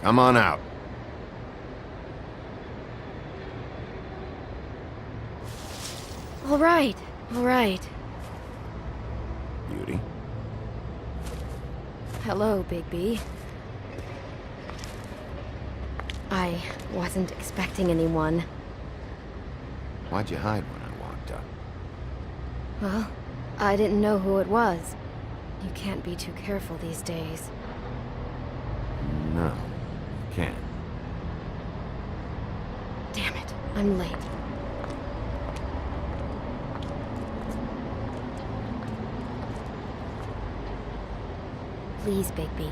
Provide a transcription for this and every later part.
Come on out. All right, all right. Beauty. Hello, Bigby. I wasn't expecting anyone. Why'd you hide when I walked up? Well, I didn't know who it was. You can't be too careful these days. No, you can't. Damn it, I'm late. Please, Bigby.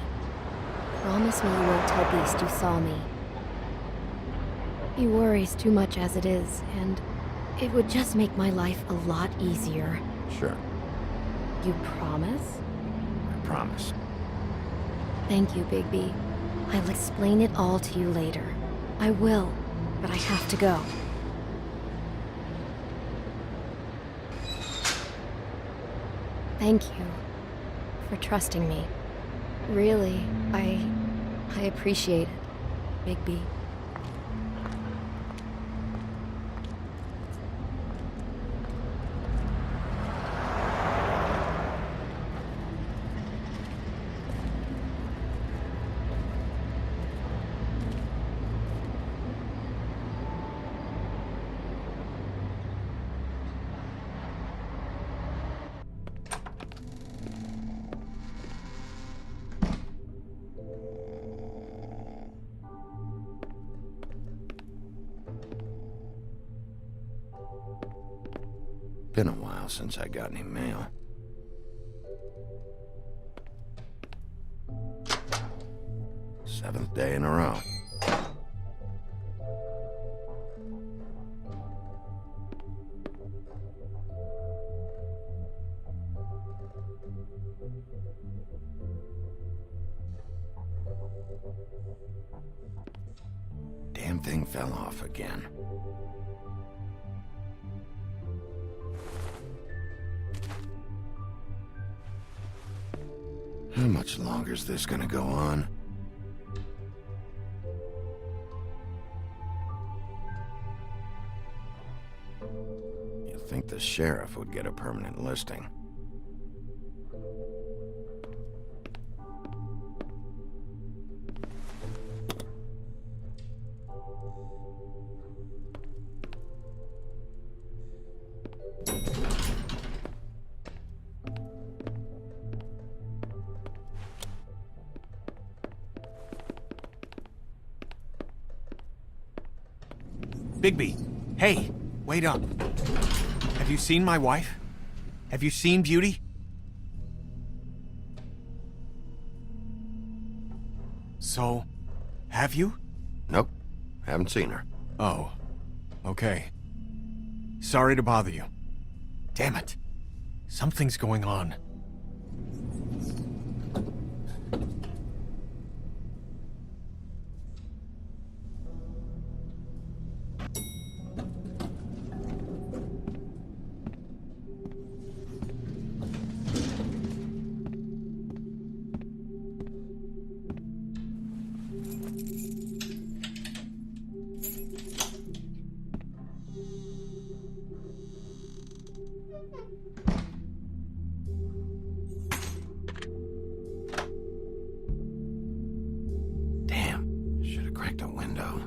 Promise me you won't tell Beast you saw me. He worries too much as it is, and it would just make my life a lot easier. Sure, You promise? I promise. Thank you, Bigby. I'll explain it all to you later. I will, but I have to go. Thank you for trusting me. Really, I appreciate it, Bigby. Been a while since I got any mail. Seventh day in a row. Damn thing fell off again. How much longer is this gonna go on? You'd think the sheriff would get a permanent listing. Bigby, hey, wait up. Have you seen my wife? Have you seen Beauty? So, have you? Nope, haven't seen her. Oh, okay. Sorry to bother you. Damn it. Something's going on. Damn, should have cracked a window.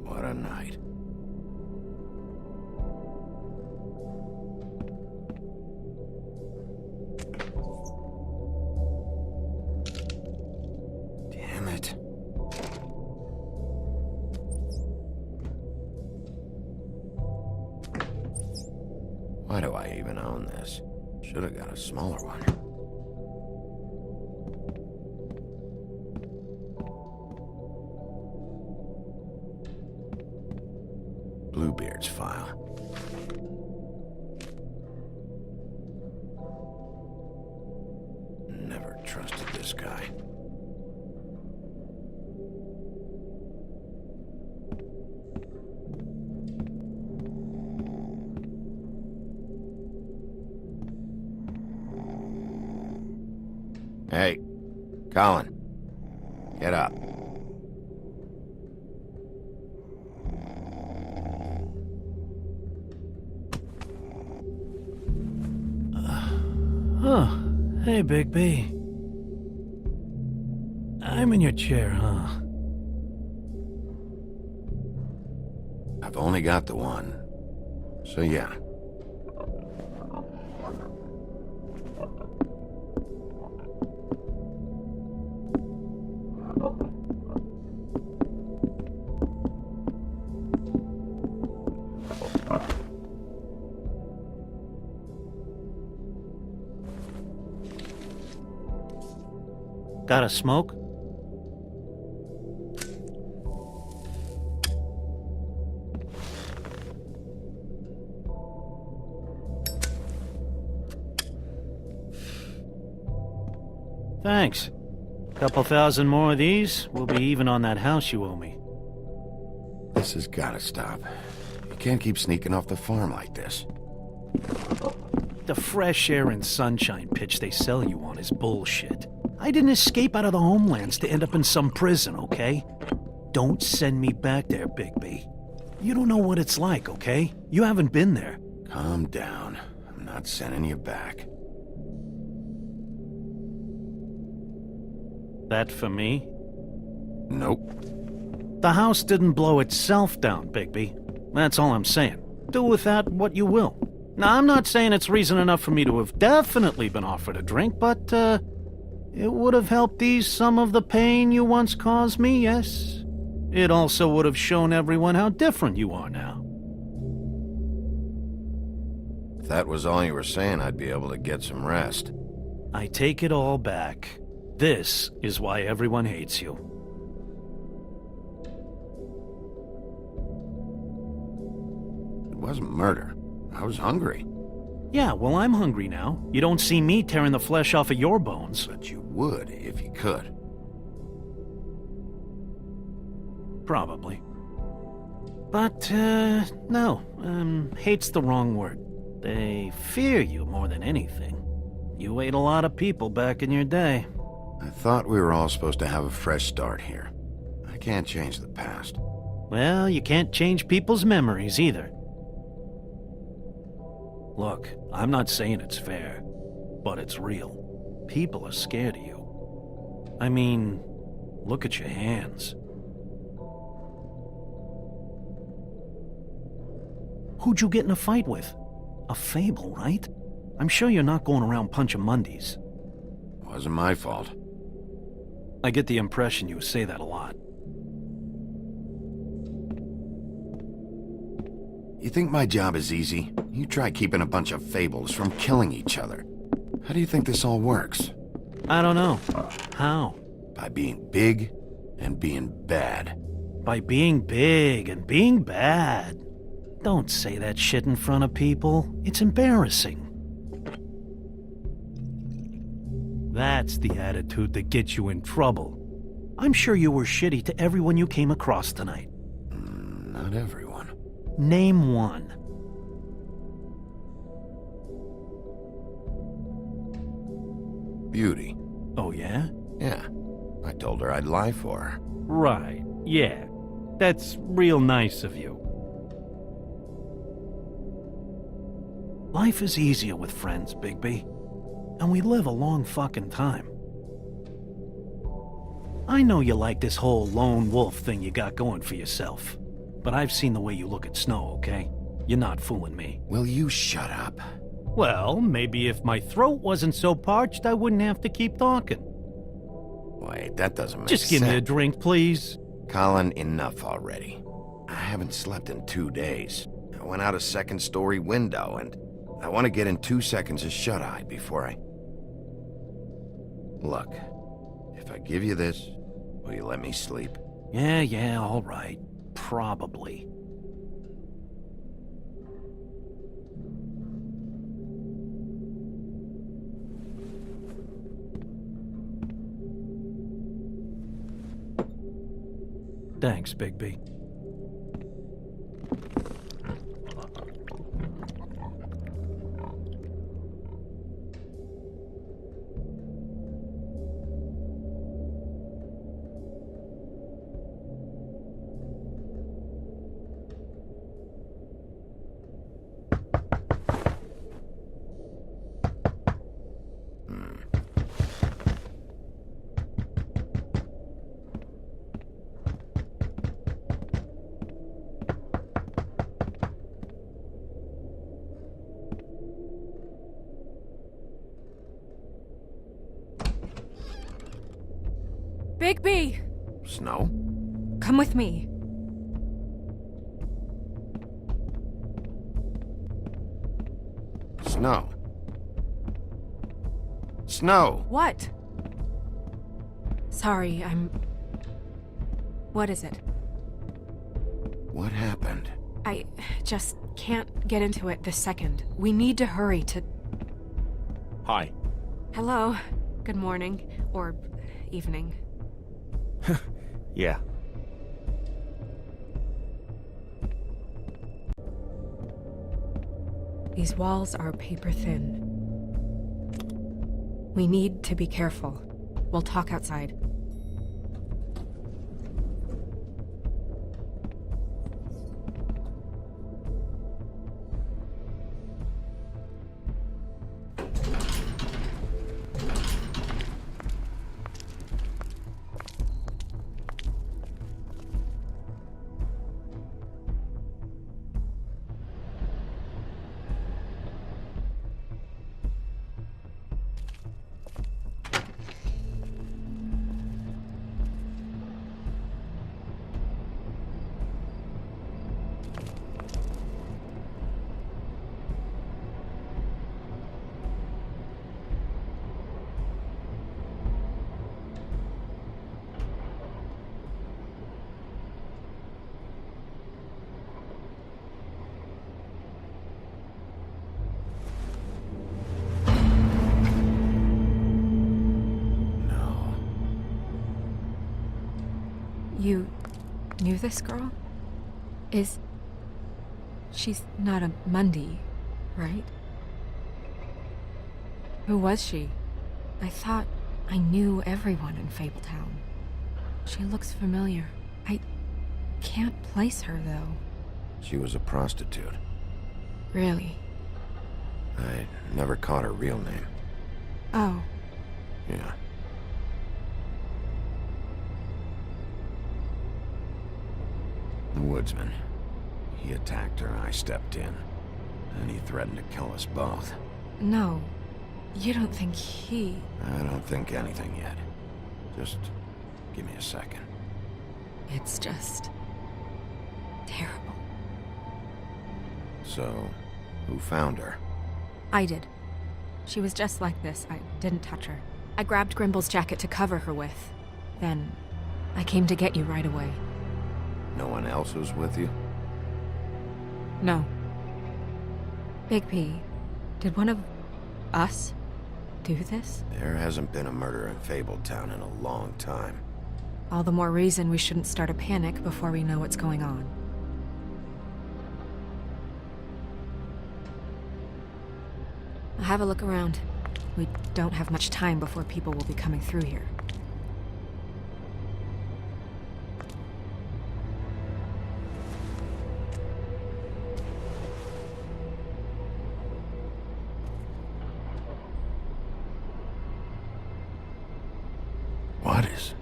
What a night. Damn it. Why do I even own this? Should have got a smaller one. Bluebeard's file. Never trusted this guy. Hey, Colin. Get up. Oh, hey, Big B. I'm in your chair, huh? I've only got the one. So yeah. Got a smoke? Thanks. Couple thousand more of these, we'll be even on that house you owe me. This has gotta stop. You can't keep sneaking off the farm like this. The fresh air and sunshine pitch they sell you on is bullshit. I didn't escape out of the homelands to end up in some prison, okay? Don't send me back there, Bigby. You don't know what it's like, okay? You haven't been there. Calm down. I'm not sending you back. That for me? Nope. The house didn't blow itself down, Bigby. That's all I'm saying. Do with that what you will. Now, I'm not saying it's reason enough for me to have definitely been offered a drink, but, it would have helped ease some of the pain you once caused me, yes? It also would have shown everyone how different you are now. If that was all you were saying, I'd be able to get some rest. I take it all back. This is why everyone hates you. It wasn't murder. I was hungry. Yeah, well, I'm hungry now. You don't see me tearing the flesh off of your bones. But you would if you could. Probably. But, no. Hate's the wrong word. They fear you more than anything. You ate a lot of people back in your day. I thought we were all supposed to have a fresh start here. I can't change the past. Well, you can't change people's memories either. Look, I'm not saying it's fair, but it's real. People are scared of you. I mean, look at your hands. Who'd you get in a fight with? A fable, right? I'm sure you're not going around punching Mondays. Wasn't my fault. I get the impression you say that a lot. You think my job is easy? You try keeping a bunch of fables from killing each other. How do you think this all works? I don't know. How? By being big and being bad. By being big and being bad. Don't say that shit in front of people. It's embarrassing. That's the attitude that gets you in trouble. I'm sure you were shitty to everyone you came across tonight. Not everyone. Name one. Beauty. Oh, yeah? Yeah. I told her I'd lie for her. Right, yeah. That's real nice of you. Life is easier with friends, Bigby. And we live a long fucking time. I know you like this whole lone wolf thing you got going for yourself. But I've seen the way you look at Snow, okay? You're not fooling me. Will you shut up? Well, maybe if my throat wasn't so parched, I wouldn't have to keep talking. Wait, that doesn't make sense. Just give me a drink, please. Colin, enough already. I haven't slept in 2 days. I went out a second-story window, and I want to get in 2 seconds of shut-eye before I... Look, if I give you this, will you let me sleep? Yeah, all right. Probably. Thanks, Bigby. Bigby! Snow? Come with me. Snow. Snow! What? Sorry, What is it? What happened? I just can't get into it this second. We need to hurry to... Hi. Hello. Good morning. Or evening. Yeah. These walls are paper thin. We need to be careful. We'll talk outside. No. You knew this girl? She's not a Mundy, right? Who was she? I thought I knew everyone in Fabletown. She looks familiar. I can't place her, though. She was a prostitute. Really? I never caught her real name. Oh, Yeah. The woodsman. He attacked her, I stepped in. And he threatened to kill us both. no. You don't think he... I don't think anything yet. Just give me a second. It's just... terrible. So, who found her? I did. She was just like this. I didn't touch her. I grabbed Grimble's jacket to cover her with. Then, I came to get you right away. No one else was with you? No. Big P, did one of us do this? There hasn't been a murder in Fabletown in a long time. All the more reason we shouldn't start a panic before we know what's going on. I'll have a look around. We don't have much time before people will be coming through here. What is...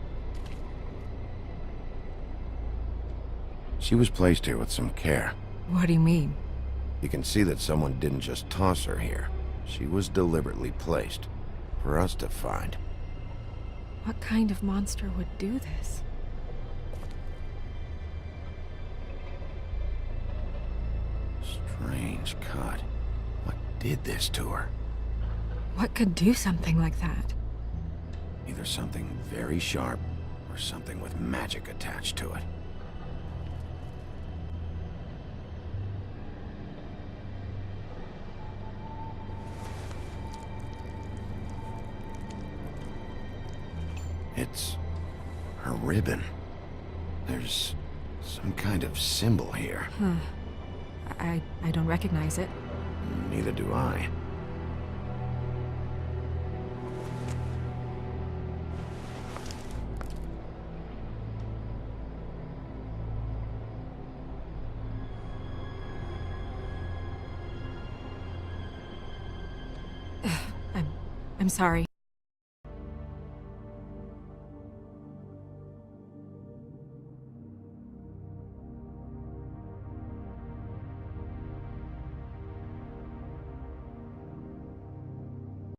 She was placed here with some care. What do you mean? You can see that someone didn't just toss her here. She was deliberately placed. For us to find. What kind of monster would do this? Strange cut. What did this to her? What could do something like that? Either something very sharp, or something with magic attached to it. It's her ribbon. There's some kind of symbol here. Huh. I don't recognize it. Neither do I. I'm sorry.